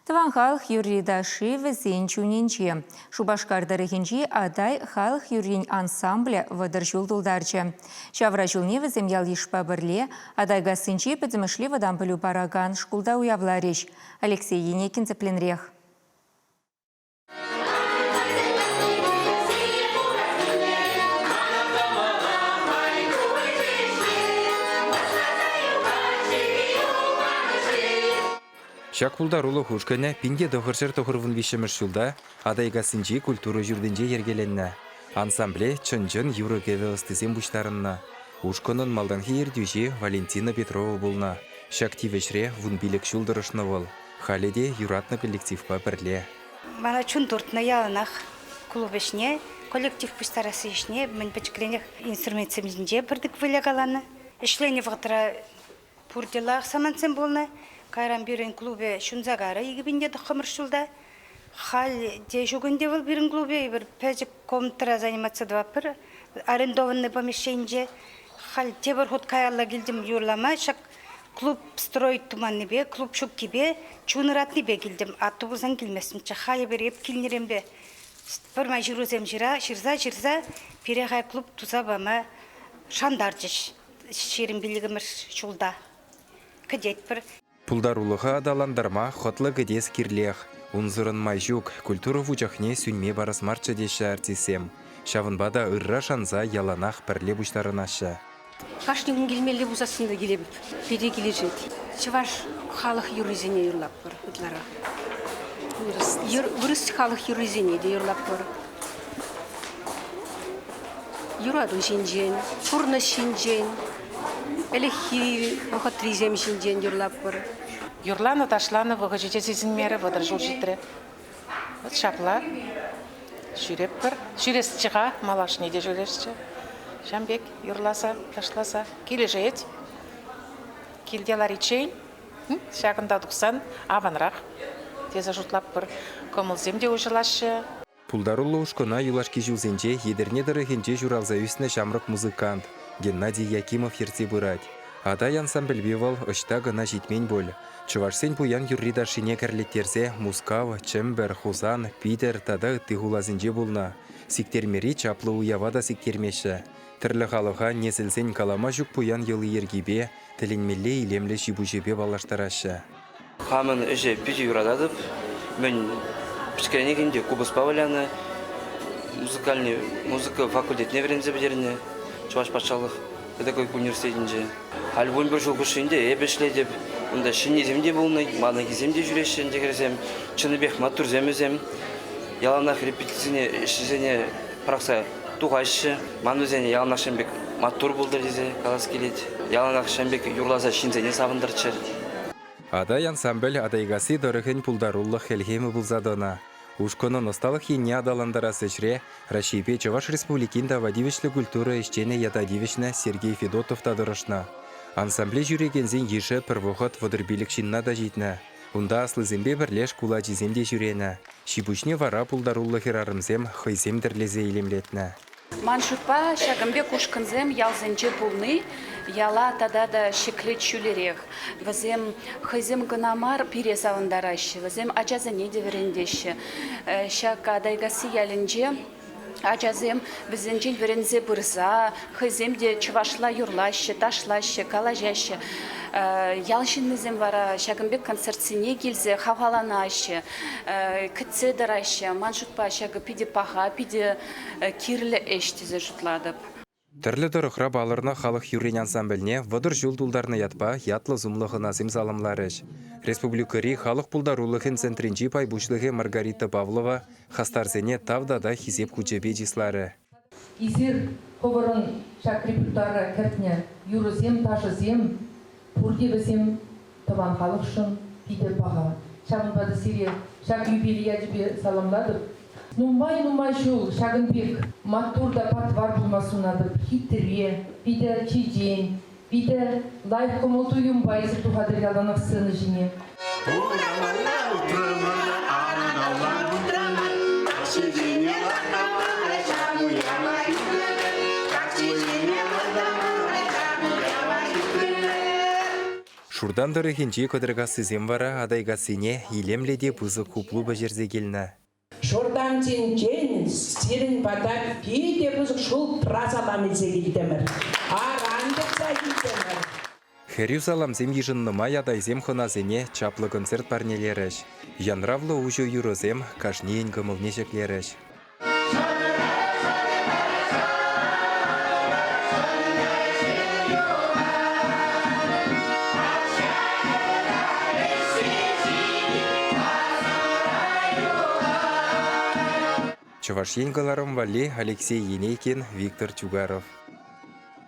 Тыван халық юридаши візен чуненче. Шубашкардарыхенчи адай халық юрин ансамбле вадыр жулдулдарчы. Шавра жулне візем ял ешпа бірле, адай гасынчи підзімішлі вадан білу бараган шкулда уявларыш. Алексей Енекин цепленрех. Шакпулдар улы хушкана пинде дохыршыр тохырвын вишемеш жылда адайга сынчи культура жүрденже ергеленна. Ансамбле чын-чын юрыкеве ыстызем буштарынна. Ушконын малданхи ердюжи Валентина Петрова болна. Шактивешре вун билек шулдырышны бол. Халеде юратны коллективпа бірле. Мана чун дуртна яланах клубешне, коллектив буштарасы ешне, мен бачкленех инструментсемізінде бірдік вылегаланы. Ішлене вғытыра пурделах саманцем болна. Кайран бирен клубе шунзагара егибинде дохамыр шулда. Хал де жугунде был бирен клубе bir пежик комнатра заниматься два пыр. Арендованное помещение. Хал тебір ход каялла келдім юрлама. Шак клуб строить туманны бе, клуб шук кибе, чуныратны бе келдім. Атты болсан келмесім. Хай береп келнерем бе. Бір май жүрузем жира, жирза, перехай клуб туза бама шандаржыш. Шерін білігімір шулда. Кадет бір. Пулдар улыға адаландарма хотлы гедес кирлех. Унзырын майжук, культура вучахне сүнме барас марча деші артисем. Шавынбада ырра шанза яланах пірле буштарын ашы. Кашнигін келмелі бұзасында келебіп, беде кележет. Чываш халық юрызене юрлап бар, ұтлара. Вырыс халық юрызене де юрлап бар. Юраду жинжен, фурна шинжен, әліхи мұхатризем шинжен юрлап бар. Юрланы ташланы бұғы жете сезін мәрі бұдыр жол жетірі. Шапла, жүреп бір. Жүрес чыға, малашыне де жүресші. Жамбек, юрласа, ташласа, келе жет. Келделар ичейн, шағында дұқсан, аванрақ. Тезі жұтлап бір көмілзем де ұжылашы. Пулдарулы ушкона юлашки жылзенче едерне дырыхенче журалза үсіне шамрық музыкант Геннадий Якимов ерте бұрад. Адай ансамбль бевал ұшта гына житмен бол. Чувашсен пуян юррида шине кәрлеттерзе Мускав, Чембер, Хузан, Питер тада тыгулазынче болна. Сиктермери чаплы уявада сиктермеші. Тірлі халыға несілсен калама жүк пуян елы ергебе, тілінмелі илемлі жибужебе балаштарашы. Хамын үже пүйті юрададып, мен пішкеренегінде кубыс паваляны, музыка факультетіне верензе бедеріне, Чуваш патшалық педагогик университетінде. Альбом бір жыл күшінде әбешле деп, онда шинеземде болмай, мана кеземде жүрешін дегерзем, чыныбек матурзем өзем, яланақ репетицияне ішізене прақса туғайшы, ман өзене яланақ шәмбек матур болдыр дезе, қалас келет, яланақ шәмбек юрлаза шинзене сабындырчыр. Адай ансамбль адайгасы дорыхын пулдаруллы хелхемі бұлзадына. Ушконын осталық ене адаландара сечре, Рашипе Чуваш Республикинда вадивишлі культура ишчене ядадивишна Сергей Федотов тадырышна. Ансамбле жүрегензен еші пірвоғыт водырбилік шинна да житна. Унда аслы зембе бірлеш кула жиземде жүрена. Шибушне вара пулдаруллы херарымзем хайзем дірлезе илемлетна. Маншутпа шагымбе кушкынзем ялзенче пулны, яла тада да шеклет шүлерек. Вазем хайзем гынамар пире савындарашы, вазем ачазыне деверендеші. Шак адайгасы ялінже, ачазем візенчен верензе бұрза, хайзем де чувашла юрлашы, ташлашы, калажашы. Ялшынмызем вара шагымбек концертсине келзе хаваланашы, кітсе дарашы, маншутпа шагы пиде паха, пиде кирлі эштезе жұтладып. Тірлі дұрықра балырна халық юрин ансамбліне вадыр жулдулдарны ятпа ятлы зумлығы назым залымларыш. Республикари халық пулдарулығын центринчи пайбушлығы Маргарита Павлова хастарзене тавдада хизеп күчебе жислары. Изир ховырын шакрипутары кәртіне юрызем, ташызем, пурдевізем табан халық шын пиде баға. Шағынбады сире шақ юбилия жібе саламладып. Нумай шул шагынбек матурда патвар булмасунадып, хиттере, пиде чижен, пиде лайф комолту юмбайсы тухадыр яланық сыны жіне. Шурдан дырыхинчи кыдыргасызем вара адайгасыне илемледе пызык куплу бажерзе келна. Шордан чен сирен бата пиде бузук шул трасаламызе келдемір. Арандықса келдемір. Херю саламзем ежынныма ядайзем хыназене чаплы концерт парнелереш. Янравлы ужо юрозем кашнейін гымылнешеклереш. Чуваш еңгаларым вали Алексей Енейкин, Виктор Чугаров.